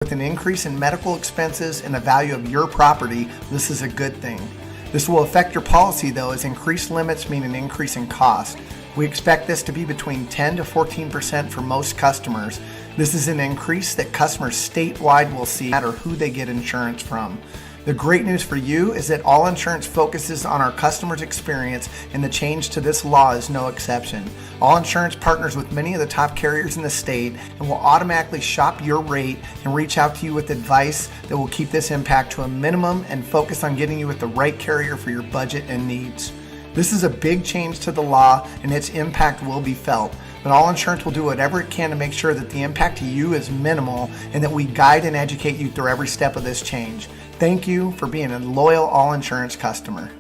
With an increase in medical expenses and the value of your property, this is a good thing. This will affect your policy though, as increased limits mean an increase in cost. We expect this to be between 10 to 14% for most customers. This is an increase that customers statewide will see no matter who they get insurance from. The great news for you is that All Insurance focuses on our customers' experience, and the change to this law is no exception. All Insurance partners with many of the top carriers in the state and will automatically shop your rate and reach out to you with advice that will keep this impact to a minimum and focus on getting you with the right carrier for your budget and needs. This is a big change to the law, and its impact will be felt. But All Insurance will do whatever it can to make sure that the impact to you is minimal and that we guide and educate you through every step of this change. Thank you for being a loyal All Insurance customer.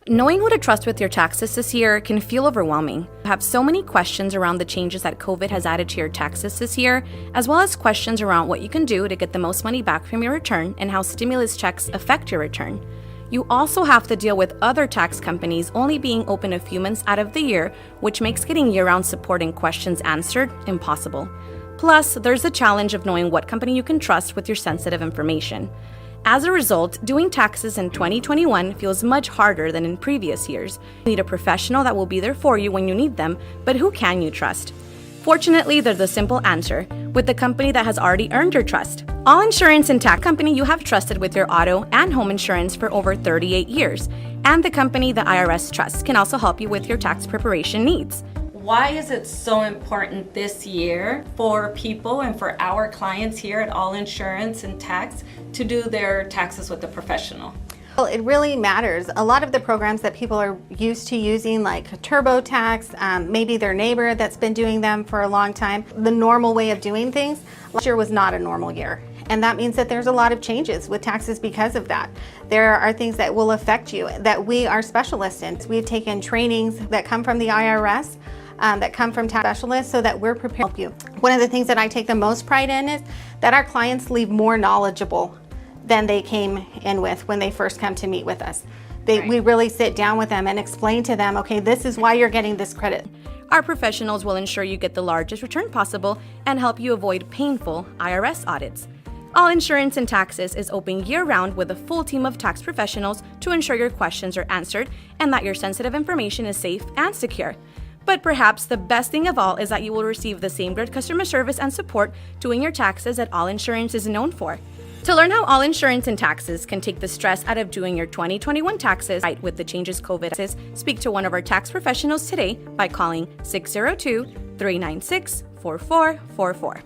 Knowing who to trust with your taxes this year can feel overwhelming. You have so many questions around the changes that COVID has added to your taxes this year, as well as questions around what you can do to get the most money back from your return and how stimulus checks affect your return. You also have to deal with other tax companies only being open a few months out of the year, which makes getting year-round support and questions answered impossible. Plus, there's the challenge of knowing what company you can trust with your sensitive information. As a result, doing taxes in 2021 feels much harder than in previous years. You need a professional that will be there for you when you need them, but who can you trust? Fortunately, there's a simple answer, with the company that has already earned your trust. All Insurance and Tax Company you have trusted with your auto and home insurance for over 38 years, and the company the IRS trusts can also help you with your tax preparation needs. Why is it so important this year for people and for our clients here at All Insurance and Tax to do their taxes with a professional? Well, it really matters. A lot of the programs that people are used to using, like TurboTax, maybe their neighbor that's been doing them for a long time, the normal way of doing things, last year was not a normal year. And that means that there's a lot of changes with taxes because of that. There are things that will affect you that we are specialists in. We've taken trainings that come from the IRS, that come from tax specialists, so that we're prepared to help you. One of the things that I take the most pride in is that our clients leave more knowledgeable than they came in with when they first come to meet with us. We really sit down with them and explain to them, okay, this is why you're getting this credit. Our professionals will ensure you get the largest return possible and help you avoid painful IRS audits. All Insurance and Taxes is open year-round with a full team of tax professionals to ensure your questions are answered and that your sensitive information is safe and secure. But perhaps the best thing of all is that you will receive the same great customer service and support doing your taxes that All Insurance is known for. To learn how All Insurance and Taxes can take the stress out of doing your 2021 taxes right with the changes COVID has, speak to one of our tax professionals today by calling 602-396-4444.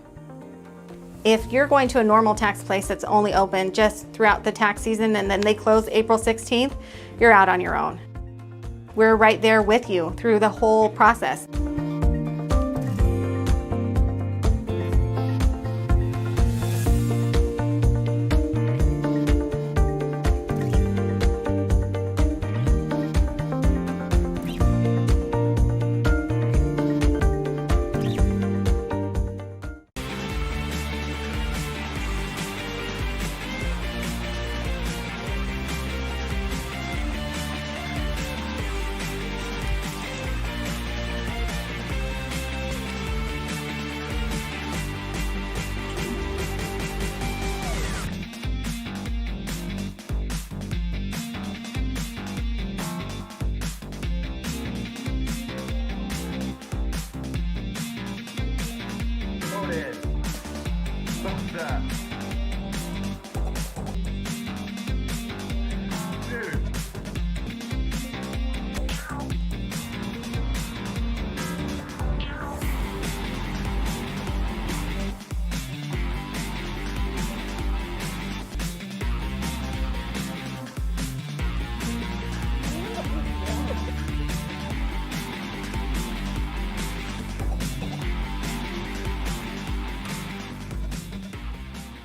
If you're going to a normal tax place that's only open just throughout the tax season and then they close April 16th, you're out on your own. We're right there with you through the whole process.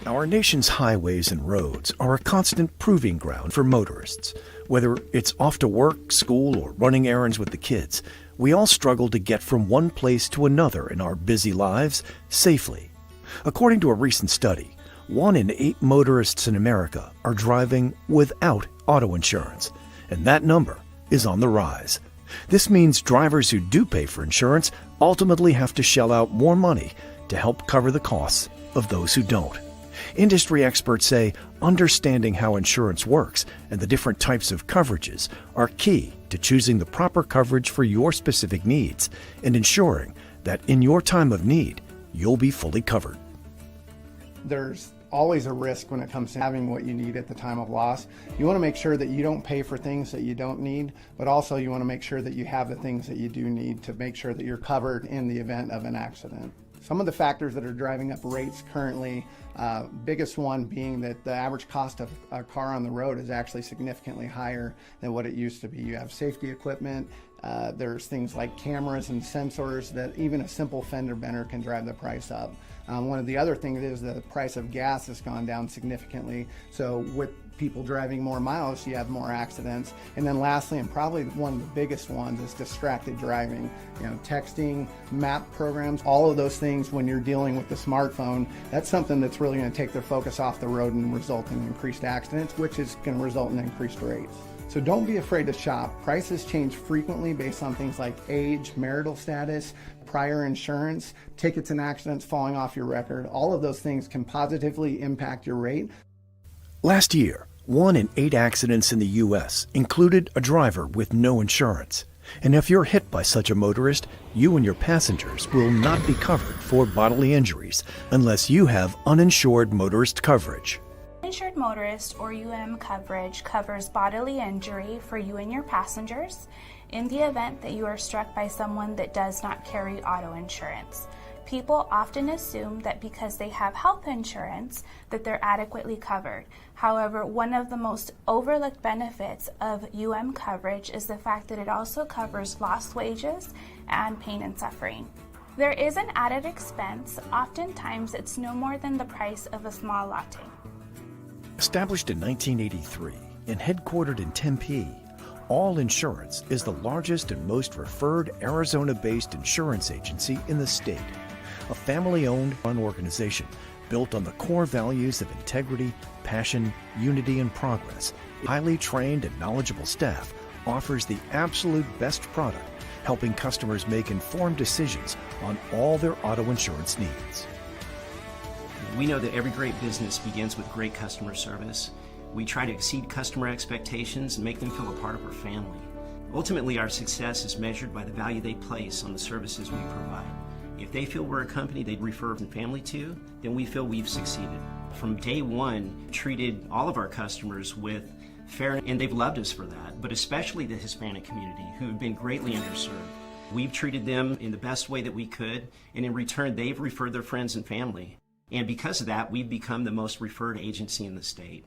Our nation's highways and roads are a constant proving ground for motorists. Whether it's off to work, school, or running errands with the kids, we all struggle to get from one place to another in our busy lives safely. According to a recent study, 1 in 8 motorists in America are driving without auto insurance, and that number is on the rise. This means drivers who do pay for insurance ultimately have to shell out more money to help cover the costs of those who don't. Industry experts say understanding how insurance works and the different types of coverages are key to choosing the proper coverage for your specific needs and ensuring that in your time of need, you'll be fully covered. There's always a risk when it comes to having what you need at the time of loss. You want to make sure that you don't pay for things that you don't need, but also you want to make sure that you have the things that you do need to make sure that you're covered in the event of an accident. Some of the factors that are driving up rates currently, biggest one being that the average cost of a car on the road is actually significantly higher than what it used to be. You have safety equipment, there's things like cameras and sensors that even a simple fender bender can drive the price up. One of the other things is the price of gas has gone down significantly. So with people driving more miles, you have more accidents. And then lastly, and probably one of the biggest ones, is distracted driving. Texting, map programs, all of those things when you're dealing with the smartphone, that's something that's really going to take their focus off the road and result in increased accidents, which is going to result in increased rates. So don't be afraid to shop. Prices change frequently based on things like age, marital status, prior insurance, tickets and accidents falling off your record. All of those things can positively impact your rate. Last year, 1 in 8 accidents in the U.S. included a driver with no insurance. And if you're hit by such a motorist, you and your passengers will not be covered for bodily injuries unless you have uninsured motorist coverage. Uninsured motorist or coverage covers bodily injury for you and your passengers in the event that you are struck by someone that does not carry auto insurance. People often assume that because they have health insurance that they're adequately covered. However, one of the most overlooked benefits of coverage is the fact that it also covers lost wages and pain and suffering. There is an added expense. Oftentimes it's no more than the price of a small latte. Established in 1983 and headquartered in Tempe, AALL Insurance is the largest and most referred Arizona-based insurance agency in the state. A family-owned run organization built on the core values of integrity, passion, unity, and progress Highly trained and knowledgeable staff offers the absolute best product, helping customers make informed decisions on all their auto insurance needs. We know that every great business begins with great customer service. We try to exceed customer expectations and make them feel a part of our family. Ultimately, our success is measured by the value they place on the services we provide. If they feel we're a company they'd refer family to, then we feel we've succeeded. From day one, treated all of our customers with fairness, and they've loved us for that, but especially the Hispanic community, who have been greatly underserved. We've treated them in the best way that we could, and in return, they've referred their friends and family. And because of that, we've become the most referred agency in the state.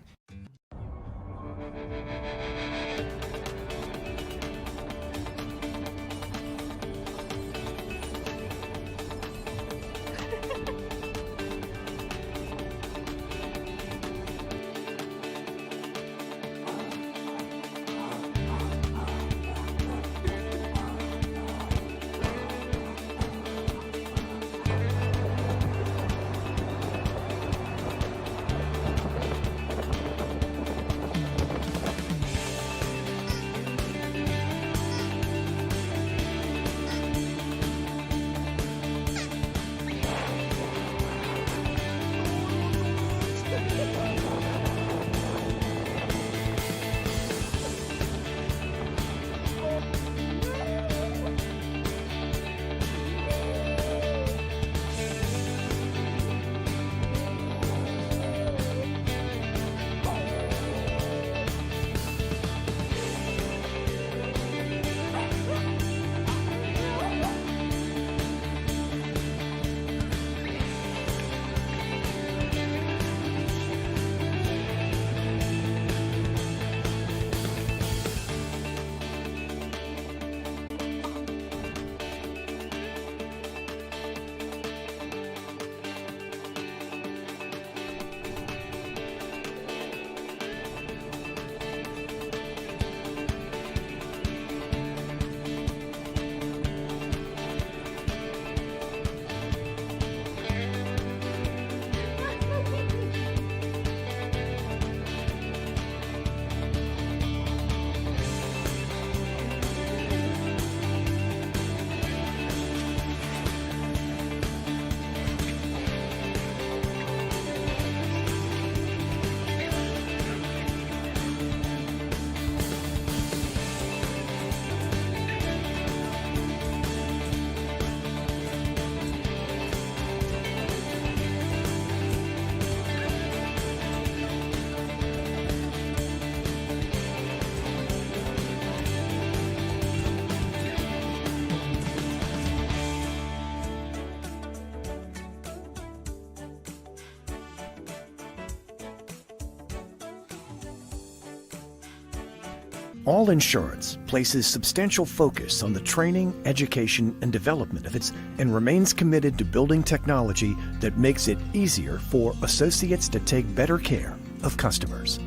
AALL Insurance places substantial focus on the training, education, and development of its and remains committed to building technology that makes it easier for associates to take better care of customers.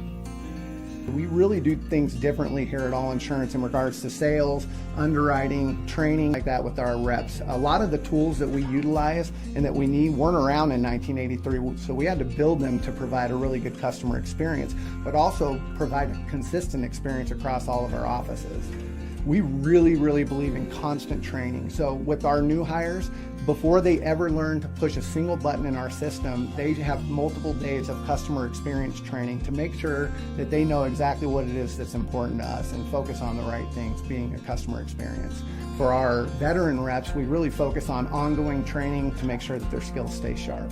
We really do things differently here at AALL Insurance in regards to sales, underwriting, training, like that with our reps. A lot of the tools that we utilize and that we need weren't around in 1983, so we had to build them to provide a really good customer experience, but also provide a consistent experience across all of our offices. We really believe in constant training. So with our new hires, before they ever learn to push a single button in our system, they have multiple days of customer experience training to make sure that they know exactly what it is that's important to us and focus on the right things, being a customer experience. For our veteran reps, we really focus on ongoing training to make sure that their skills stay sharp.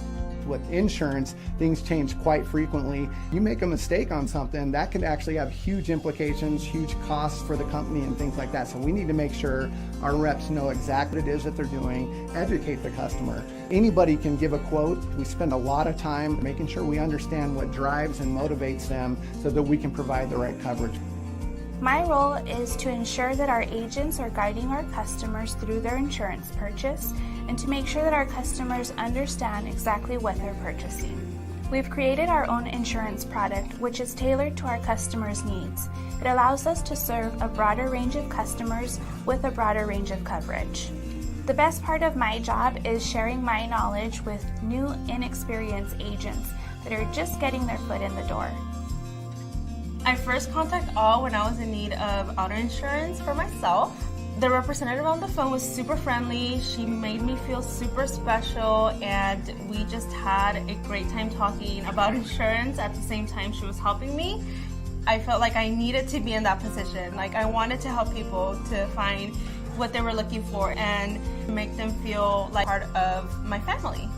With insurance, things change quite frequently. You make a mistake on something, that could actually have huge implications, huge costs for the company and things like that. So we need to make sure our reps know exactly what it is that they're doing, educate the customer. Anybody can give a quote. We spend a lot of time making sure we understand what drives and motivates them so that we can provide the right coverage. My role is to ensure that our agents are guiding our customers through their insurance purchase and to make sure that our customers understand exactly what they're purchasing. We've created our own insurance product, which is tailored to our customers' needs. It allows us to serve a broader range of customers with a broader range of coverage. The best part of my job is sharing my knowledge with new, inexperienced agents that are just getting their foot in the door. I first contacted AALL when I was in need of auto insurance for myself. The representative on the phone was super friendly. She made me feel super special, and we just had a great time talking about insurance. At the same time, she was helping me. I felt like I needed to be in that position. Like, I wanted to help people to find what they were looking for and make them feel like part of my family.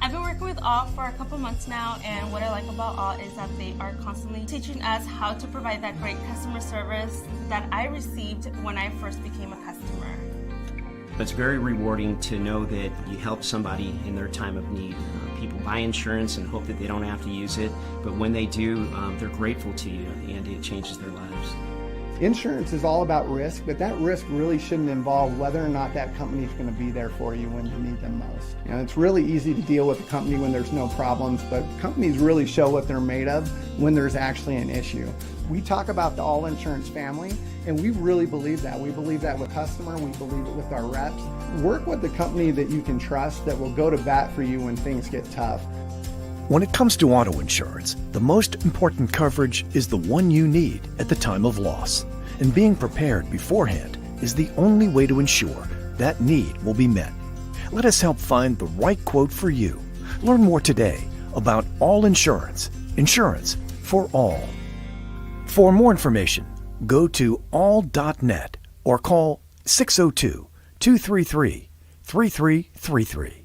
I've been working with AALL for a couple months now, and what I like about AALL is that they are constantly teaching us how to provide that great customer service that I received when I first became a customer. It's very rewarding to know that you help somebody in their time of need. People buy insurance and hope that they don't have to use it, but when they do, they're grateful to you, and it changes their lives. Insurance is all about risk, but that risk really shouldn't involve whether or not that company is going to be there for you when you need them most. You know, it's really easy to deal with a company when there's no problems, but companies really show what they're made of when there's actually an issue. We talk about the AALL Insurance family, and we really believe that. We believe that with customer, we believe it with our reps. Work with the company that you can trust that will go to bat for you when things get tough. When it comes to auto insurance, the most important coverage is the one you need at the time of loss. And being prepared beforehand is the only way to ensure that need will be met. Let us help find the right quote for you. Learn more today about AALL Insurance, insurance for all. For more information, go to all.net or call 602-233-3333.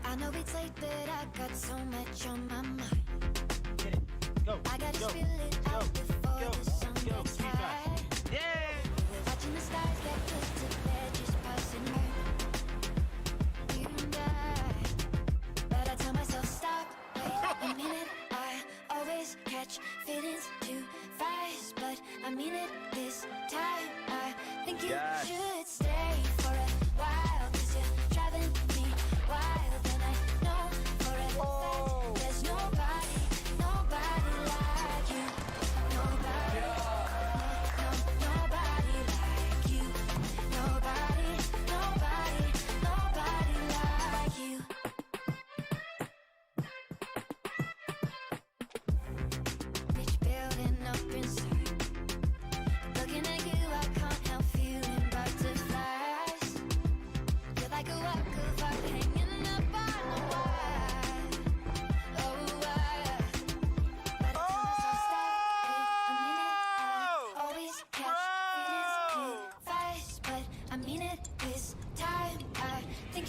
I know it's late, but I got so much on my mind. I gotta spill it out before the sun gets high. Watching the stars get put to bed, just passing by. You and I. But I tell myself, stop, wait a minute. I always catch feelings too fast, but I mean it this time. I think you should stay for a while, 'cause you're driving me wild. There's nobody like you. Nobody like you. Nobody like you. Bitch building up inside. Looking at you, I can't help feeling butterflies. You're like a walk of art hanging up on the wall.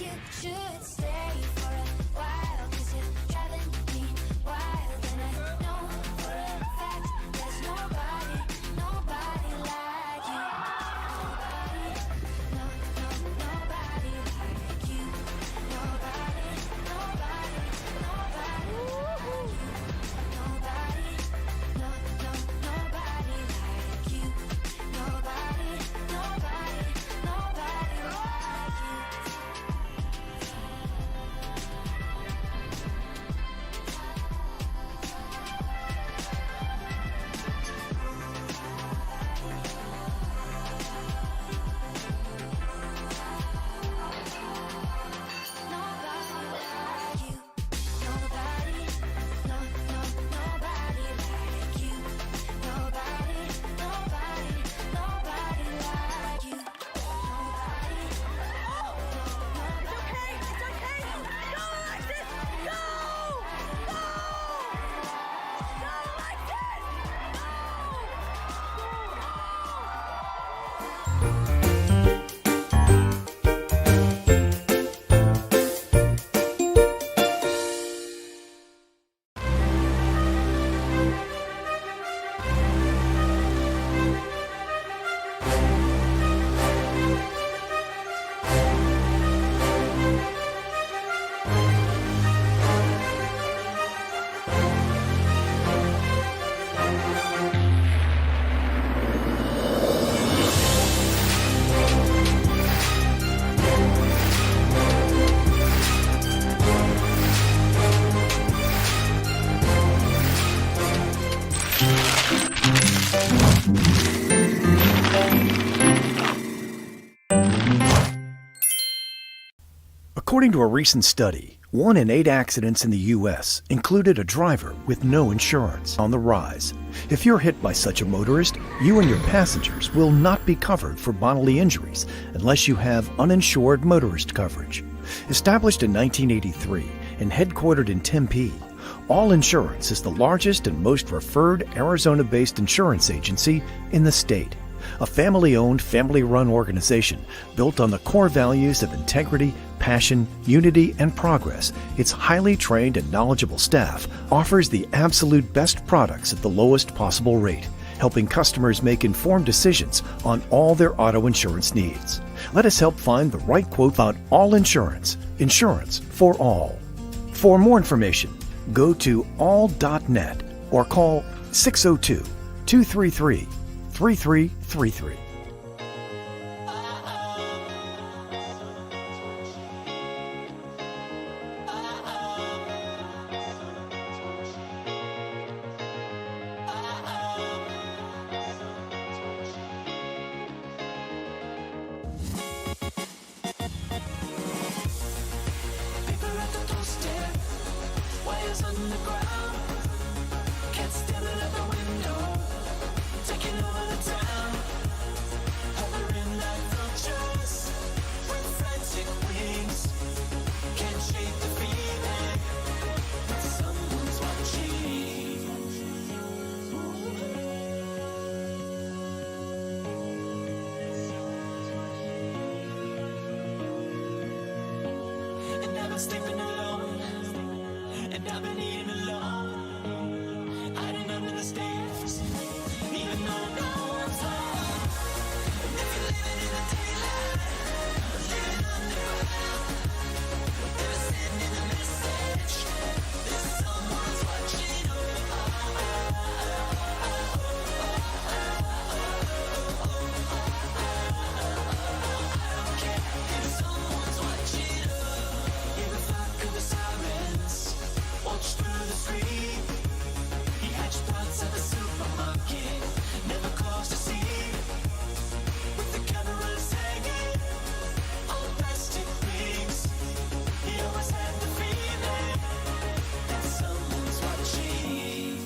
You should stay for a while, 'cause you're driving me wild. And I know for a fact there's nobody like you. Nobody like you. Nobody like you. Nobody like you. Nobody like you. According to a recent study, 1 in 8 accidents in the U.S. included a driver with no insurance. On the rise. If you're hit by such a motorist, you and your passengers will not be covered for bodily injuries unless you have uninsured motorist coverage. Established in 1983 and headquartered in Tempe, AALL Insurance is the largest and most referred Arizona-based insurance agency in the state. A family-owned, family-run organization built on the core values of integrity, passion, unity, and progress. Its highly trained and knowledgeable staff offers the absolute best products at the lowest possible rate, helping customers make informed decisions on all their auto insurance needs. Let us help find the right quote about AALL Insurance, insurance for all. For more information, go to all.net or call 602-233-3333. Sleeping alone, and I've been eating alone. I don't understand, even though no one's home. And if you're living in the daylight, or living underground, they're sending a message that someone's watching. I don't care if someone's watching. Watch through the street. He hatched thoughts at the supermarket, never crossed the sea. With the cameras hanging on plastic rings, he always had the feeling that someone's watching.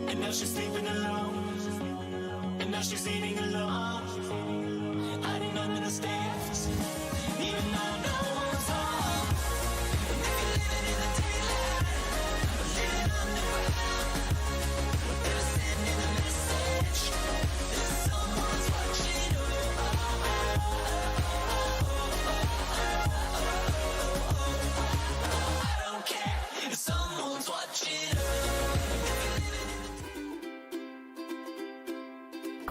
And now she's sleeping alone. And now she's eating alone. I don't understand, even though no one's home. And if you're living in the daylight, or living underground, they're sending a message that someone's watching. I don't care if someone's watching.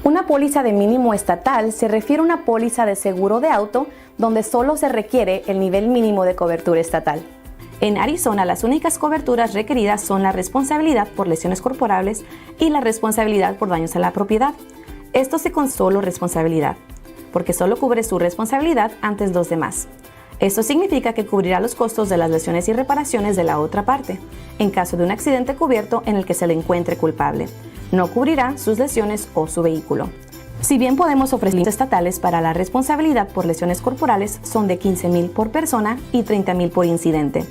Una póliza de mínimo estatal se refiere a una póliza de seguro de auto donde solo se requiere el nivel mínimo de cobertura estatal. En Arizona, las únicas coberturas requeridas son la responsabilidad por lesiones corporales y la responsabilidad por daños a la propiedad. Esto se con solo responsabilidad, porque solo cubre su responsabilidad antes los demás. Esto significa que cubrirá los costos de las lesiones y reparaciones de la otra parte, en caso de un accidente cubierto en el que se le encuentre culpable. No cubrirá sus lesiones o su vehículo. Si bien podemos ofrecer límites estatales para la responsabilidad por lesiones corporales, son de $15,000 por persona y $30,000 por incidente.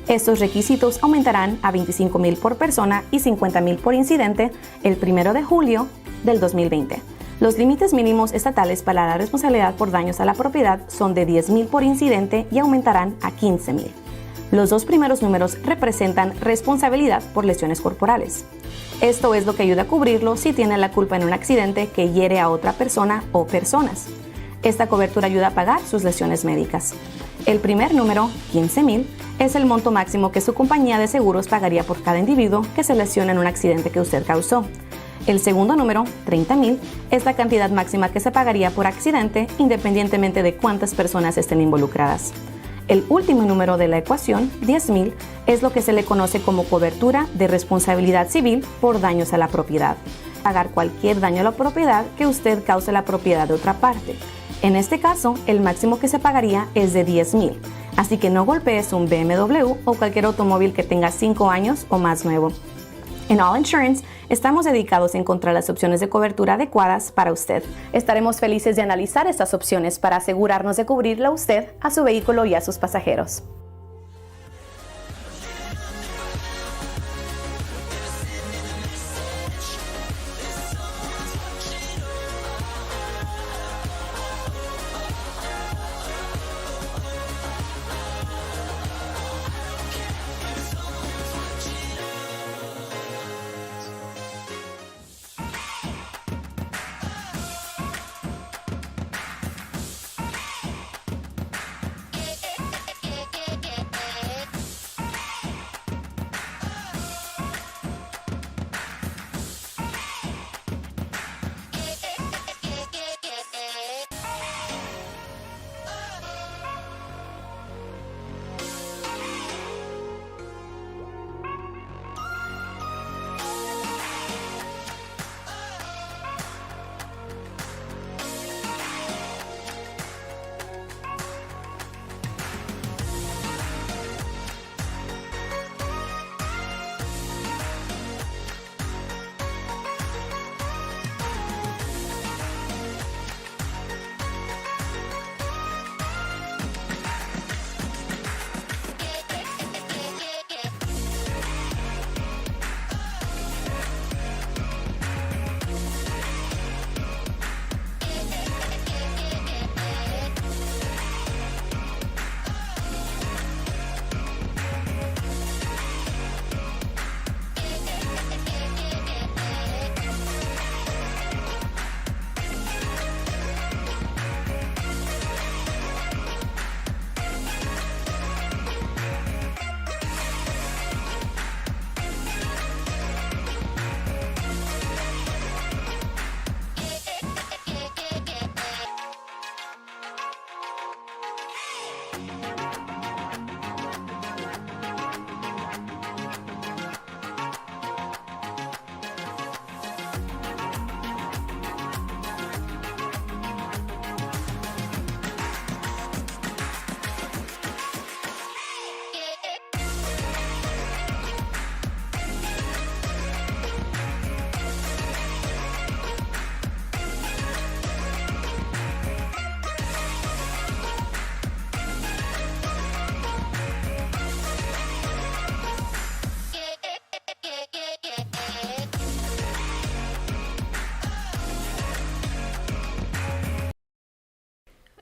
Estos requisitos aumentarán a $25,000 por persona y $50,000 por incidente el 1 de julio del 2020. Los límites mínimos estatales para la responsabilidad por daños a la propiedad son de $10,000 por incidente y aumentarán a $15,000. Los dos primeros números representan responsabilidad por lesiones corporales. Esto es lo que ayuda a cubrirlo si tiene la culpa en un accidente que hiere a otra persona o personas. Esta cobertura ayuda a pagar sus lesiones médicas. El primer número, $15,000, es el monto máximo que su compañía de seguros pagaría por cada individuo que se lesione en un accidente que usted causó. El segundo número, $30,000, es la cantidad máxima que se pagaría por accidente independientemente de cuántas personas estén involucradas. El último número de la ecuación, $10,000, es lo que se le conoce como cobertura de responsabilidad civil por daños a la propiedad. Pagar cualquier daño a la propiedad que usted cause a la propiedad de otra parte. En este caso, el máximo que se pagaría es de $10,000, así que no golpees un BMW o cualquier automóvil que tenga 5 años o más nuevo. En AALL Insurance estamos dedicados a encontrar las opciones de cobertura adecuadas para usted. Estaremos felices de analizar estas opciones para asegurarnos de cubrirle a usted, a su vehículo y a sus pasajeros.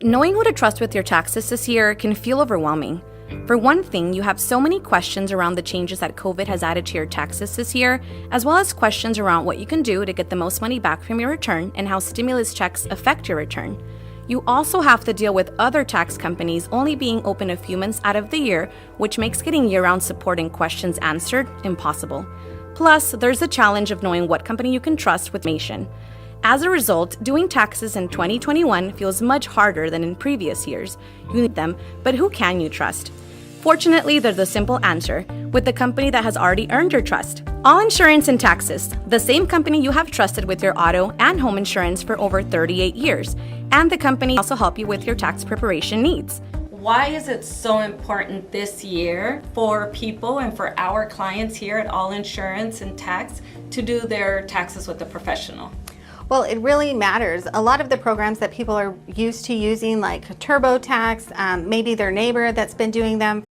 Knowing who to trust with your taxes this year can feel overwhelming. For one thing, you have so many questions around the changes that COVID has added to your taxes this year, as well as questions around what you can do to get the most money back from your return and how stimulus checks affect your return. You also have to deal with other tax companies only being open a few months out of the year, which makes getting year-round support and questions answered impossible. Plus, there's the challenge of knowing what company you can trust with information. As a result, doing taxes in 2021 feels much harder than in previous years. You need them, but who can you trust? Fortunately, there's a simple answer, with the company that has already earned your trust. AALL Insurance and Taxes, the same company you have trusted with your auto and home insurance for over 38 years, and the company also help you with your tax preparation needs. Why is it so important this year for people and for our clients here at AALL Insurance and Tax to do their taxes with a professional? Well, it really matters. A lot of the programs that people are used to using, like TurboTax, maybe their neighbor that's been doing them